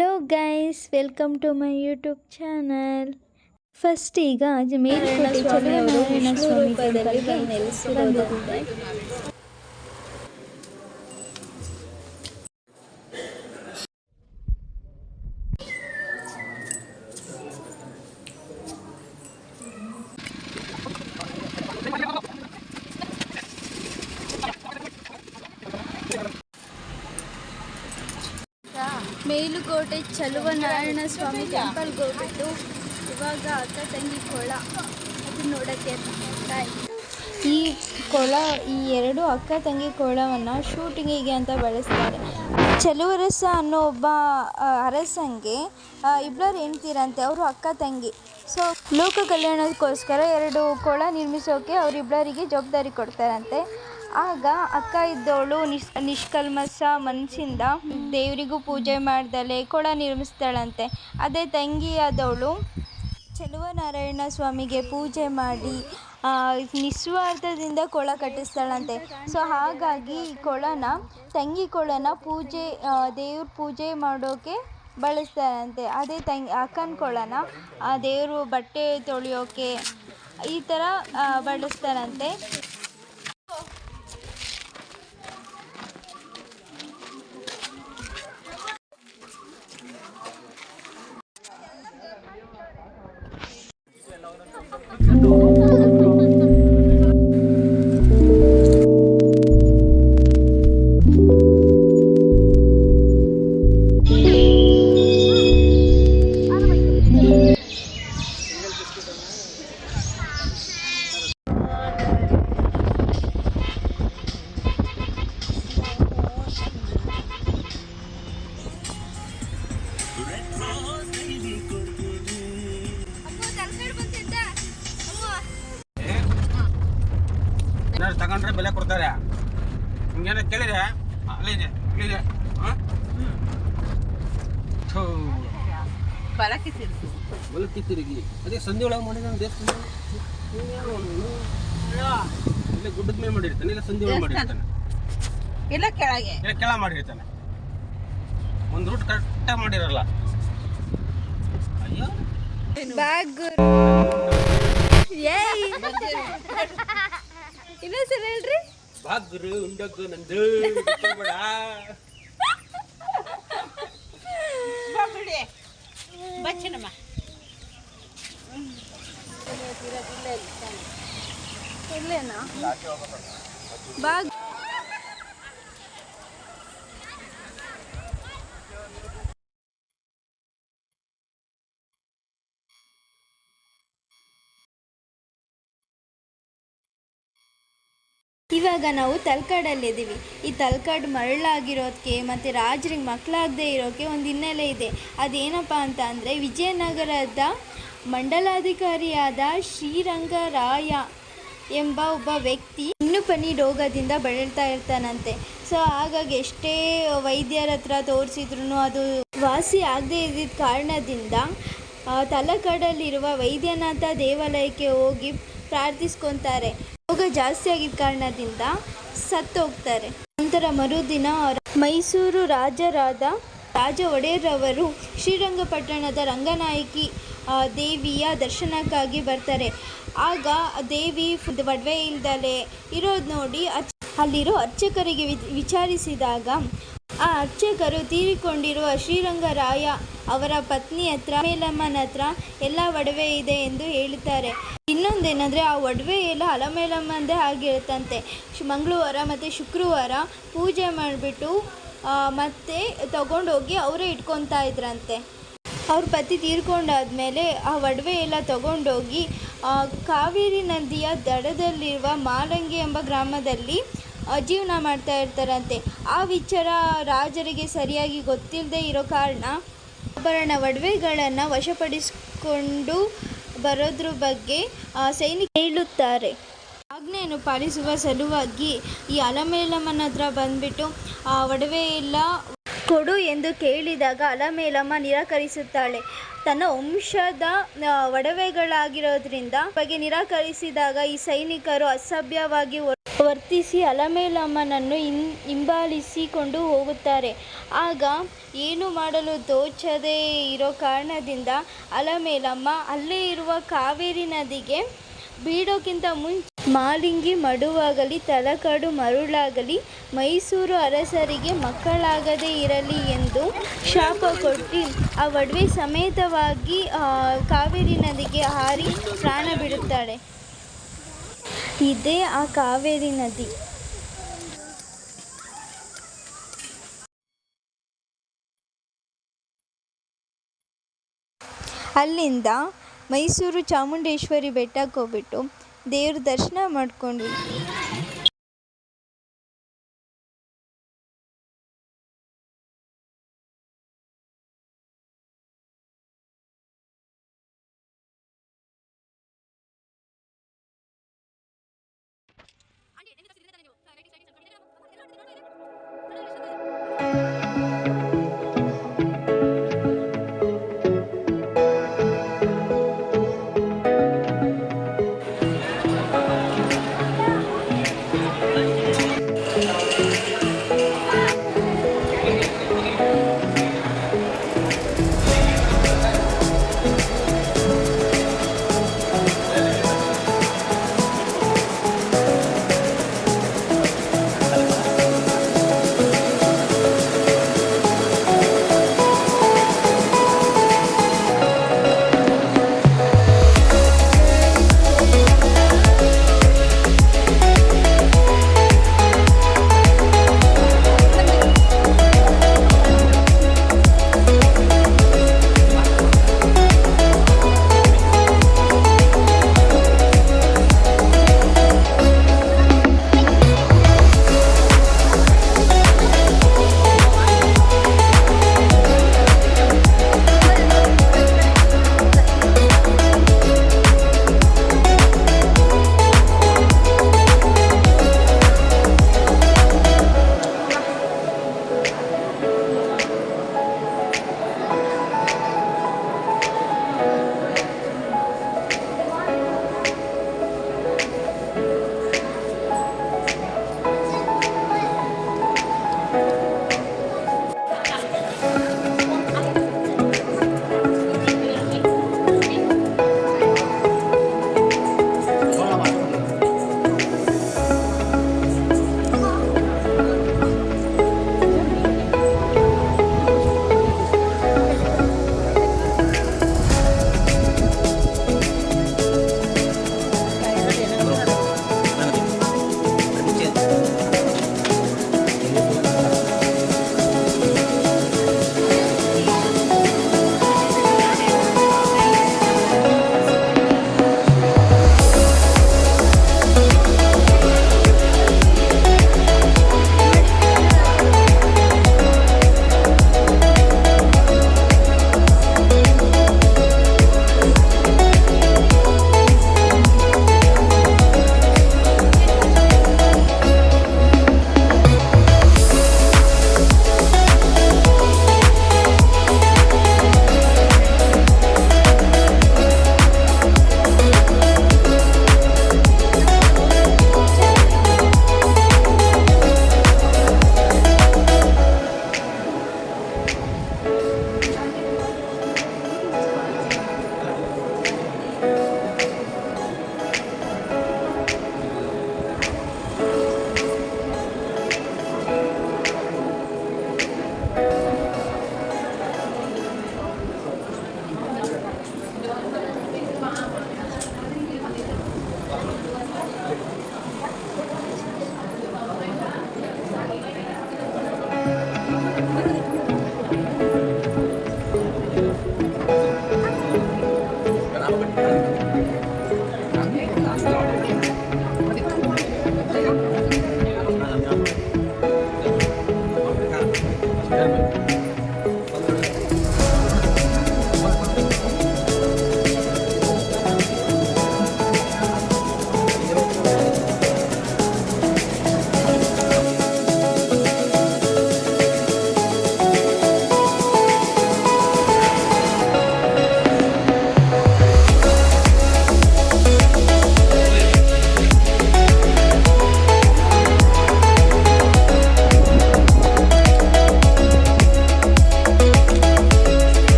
Hello guys, welcome to my YouTube channel. First ಈಗ ಮೇಲುಕೋಟೆ ಚಲುವನಾರಾಯಣ ಸ್ವಾಮಿ ಟೆಂಪಲ್ಗೆ ಬಂದಿದ್ದೀವಿ. ಮೇಲುಕೋಟೆ ಚಲುವನಾರಾಯಣ ಸ್ವಾಮಿ ಟೆಂಪಲ್ಗೆ ಹೋಗ್ಬಿಟ್ಟು ಇವಾಗ ಅಕ್ಕ ತಂಗಿ ಕೊಳ ಅದು ನೋಡೋಕ್ಕೆ ಈ ಕೊಳ, ಈ ಎರಡು ಅಕ್ಕ ತಂಗಿ ಕೊಳವನ್ನು ಶೂಟಿಂಗಿಗೆ ಅಂತ ಬಳಸ್ತಾರೆ. ಚಲುವರಸ ಅನ್ನೋ ಒಬ್ಬ ಅರಸಂಗೆ ಇಬ್ಬರು ಹೆಣ್ತಿರಂತೆ, ಅವರು ಅಕ್ಕ ತಂಗಿ. ಸೊ ಲೋಕ ಕಲ್ಯಾಣಕ್ಕೋಸ್ಕರ ಎರಡು ಕೊಳ ನಿರ್ಮಿಸೋಕೆ ಅವರಿಬ್ಬರಿಗೆ ಜವಾಬ್ದಾರಿ ಕೊಡ್ತಾರಂತೆ. ಆಗ ಅಕ್ಕ ಇದ್ದವಳು ನಿಷ್ಕಲ್ಮಶ ಮನಸ್ಸಿಂದ ದೇವರಿಗೂ ಪೂಜೆ ಮಾಡ್ದಲೆ ಕೊಳ ನಿರ್ಮಿಸ್ತಾಳಂತೆ. ಅದೇ ತಂಗಿಯಾದವಳು ಚಲುವನಾರಾಯಣ ಸ್ವಾಮಿಗೆ ಪೂಜೆ ಮಾಡಿ ನಿಸ್ವಾರ್ಥದಿಂದ ಕೊಳ ಕಟ್ಟಿಸ್ತಾಳಂತೆ. ಸೊ ಹಾಗಾಗಿ ಈ ಕೊಳನ, ತಂಗಿ ಕೊಳನ ದೇವ್ರ ಪೂಜೆ ಮಾಡೋಕೆ ಬಳಸ್ತಾರಂತೆ. ಅದೇ ಅಕ್ಕನ ಕೊಳನ ದೇವರು ಬಟ್ಟೆ ತೊಳೆಯೋಕೆ ಈ ಥರ ಬಳಸ್ತಾರಂತೆ. ತಗೊಂಡ್ರೆ ಬೆಲೆ ಕೊಡ್ತಾರೆ. ಹಿಂಗೇನ ಕೇಳಿದ್ರೆ ಅಲ್ಲಿದೆ ಬಲಕ್ಕಿ ತಿರುಗಿ ಅದೇ ಸಂಧಿ ಒಳಗೆ ಮಾಡಿದ ದೇವಸ್ಥಾನ ಇಲ್ಲ ಗುಡ್ಡದ ಮೇಲೆ ಮಾಡಿರ್ತಾನೆ, ಇಲ್ಲ ಸಂಧಿ ಒಳಗೆ ಮಾಡಿರ್ತಾನೆ, ಇಲ್ಲ ಕೆಳಗೆ ಕೆಳ ಮಾಡಿರ್ತಾನೆ. ಒಂದು ರೂಟ್ ಕರೆಕ್ಟಾಗಿ ಮಾಡಿರಲ್ಲ. ಅಯ್ಯೋ ಇನ್ನೊಂದ್ಸಲ ಹೇಳ್ರಿ. ಬಾಗ್ರು ಉಂಡಗ್ಗು ನಂದು ಬೇಡ ಬಚ್ಚನಮ್ಮ ಇಲ್ಲೇನಾ ಬಾಗ್ ಇವಾಗ ನಾವು ತಲಕಾಡಲ್ಲಿದ್ದೀವಿ. ಈ ತಲಕಾಡು ಮರಳಾಗಿರೋದಕ್ಕೆ ಮತ್ತು ರಾಜರಿಗೆ ಮಕ್ಕಳಾಗದೇ ಇರೋಕ್ಕೆ ಒಂದು ಹಿನ್ನೆಲೆ ಇದೆ. ಅದೇನಪ್ಪ ಅಂತ ಅಂದರೆ, ವಿಜಯನಗರದ ಮಂಡಲಾಧಿಕಾರಿಯಾದ ಶ್ರೀರಂಗರಾಯ ಎಂಬ ಒಬ್ಬ ವ್ಯಕ್ತಿ ಹುಣ್ಣುಪನಿ ರೋಗದಿಂದ ಬಳಲ್ತಾ ಇರ್ತಾನಂತೆ. ಸೊ ಹಾಗಾಗಿ ಎಷ್ಟೇ ವೈದ್ಯರ ಹತ್ರ ತೋರಿಸಿದ್ರು ಅದು ವಾಸಿ ಆಗದೇ ಇದ್ದಿದ್ದ ಕಾರಣದಿಂದ ತಲಕಾಡಲ್ಲಿರುವ ವೈದ್ಯನಾಥ ದೇವಾಲಯಕ್ಕೆ ಹೋಗಿ ಪ್ರಾರ್ಥಿಸ್ಕೊತಾರೆ. ರೋಗ ಜಾಸ್ತಿ ಆಗಿದ್ದ ಕಾರಣದಿಂದ ಸತ್ತೋಗ್ತಾರೆ. ನಂತರ ಮರುದಿನ ಮೈಸೂರು ರಾಜರಾದ ರಾಜ ಒಡೆಯರವರು ಶ್ರೀರಂಗಪಟ್ಟಣದ ರಂಗನಾಯಕಿ ದೇವಿಯ ದರ್ಶನಕ್ಕಾಗಿ ಬರ್ತಾರೆ. ಆಗ ದೇವಿ ಒಡವೆ ಇಲ್ದಲೆ ಇರೋದು ನೋಡಿ ಅಲ್ಲಿರೋ ಅರ್ಚಕರಿಗೆ ವಿಚಾರಿಸಿದಾಗ ಆ ಅರ್ಚಕರು ತೀರಿಕೊಂಡಿರುವ ಶ್ರೀರಂಗರಾಯ ಅವರ ಪತ್ನಿ ಹತ್ರ, ಮೇಲಮ್ಮನ ಹತ್ರ ಎಲ್ಲ ಒಡವೆ ಇದೆ ಎಂದು ಹೇಳುತ್ತಾರೆ. ಇನ್ನೊಂದೇನೆಂದರೆ, ಆ ಒಡವೆ ಎಲ್ಲ ಅಲಮೇಲಮ್ಮಂದೇ ಆಗಿರುತ್ತಂತೆ. ಮಂಗಳವಾರ ಮತ್ತು ಶುಕ್ರವಾರ ಪೂಜೆ ಮಾಡಿಬಿಟ್ಟು ಮತ್ತೆ ತಗೊಂಡೋಗಿ ಅವರೇ ಇಟ್ಕೊತಾ ಇದ್ರಂತೆ. ಅವ್ರ ಪತಿ ತೀರ್ಕೊಂಡಾದ್ಮೇಲೆ ಆ ಒಡವೆ ಎಲ್ಲ ತಗೊಂಡೋಗಿ ಕಾವೇರಿ ನದಿಯ ದಡದಲ್ಲಿರುವ ಮಾಲಂಗಿ ಎಂಬ ಗ್ರಾಮದಲ್ಲಿ ಜೀವನ ಮಾಡ್ತಾ ಇರ್ತಾರಂತೆ. ಆ ವಿಚಾರ ರಾಜರಿಗೆ ಸರಿಯಾಗಿ ಗೊತ್ತಿಲ್ಲದೆ ಇರೋ ಕಾರಣ ಆಭರಣ ಒಡವೆಗಳನ್ನು ವಶಪಡಿಸಿಕೊಂಡು ಬರೋದ್ರ ಬಗ್ಗೆ ಸೈನಿಕರು ಹೇಳುತ್ತಾರೆ. ಆಜ್ಞೆಯನ್ನು ಪಾಲಿಸುವ ಸಲುವಾಗಿ ಈ ಅಲಮೇಲಮ್ಮನ ಹತ್ರ ಬಂದುಬಿಟ್ಟು ಒಡವೆ ಎಲ್ಲ ಕೊಡು ಎಂದು ಕೇಳಿದಾಗ ಅಲಮೇಲಮ್ಮ ನಿರಾಕರಿಸುತ್ತಾಳೆ. ತನ್ನ ವಂಶದ ಒಡವೆಗಳಾಗಿರೋದ್ರಿಂದ ಬಗ್ಗೆ ನಿರಾಕರಿಸಿದಾಗ ಈ ಸೈನಿಕರು ಅಸಭ್ಯವಾಗಿ ವರ್ತಿಸಿ ಅಲಮೇಲಮ್ಮನನ್ನು ಹಿಂಬಾಲಿಸಿಕೊಂಡು ಹೋಗುತ್ತಾರೆ. ಆಗ ಏನು ಮಾಡಲು ತೋಚದೇ ಇರೋ ಕಾರಣದಿಂದ ಅಲಮೇಲಮ್ಮ ಅಲ್ಲೇ ಇರುವ ಕಾವೇರಿ ನದಿಗೆ ಬೀಳೋಕ್ಕಿಂತ ಮುಂಚೆ ಮಾಲಿಂಗಿ ಮಡುವಾಗಲಿ ತಲಕಾಡು ಮರುಳಾಗಲಿ ಮೈಸೂರು ಅರಸರಿಗೆ ಮಕ್ಕಳಾಗದೇ ಇರಲಿ ಎಂದು ಶಾಪ ಕೊಟ್ಟು ಆ ಒಡವೆ ಸಮೇತವಾಗಿ ಕಾವೇರಿ ನದಿಗೆ ಹಾರಿ ಪ್ರಾಣ ಬಿಡುತ್ತಾಳೆ. ಇದೇ ಆ ಕಾವೇರಿ ನದಿ. ಅಲ್ಲಿಂದ ಮೈಸೂರು ಚಾಮುಂಡೇಶ್ವರಿ ಬೆಟ್ಟಕ್ಕೆ ಹೋಗ್ಬಿಟ್ಟು ದೇವ್ರ ದರ್ಶನ ಮಾಡಿಕೊಂಡ್ವಿ.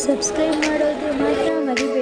ಸಬ್ಸ್ಕ್ರೈಬ್ ಮಾಡೋದು ಮಾತ್ರ ಮರಿಬೇಡಿ.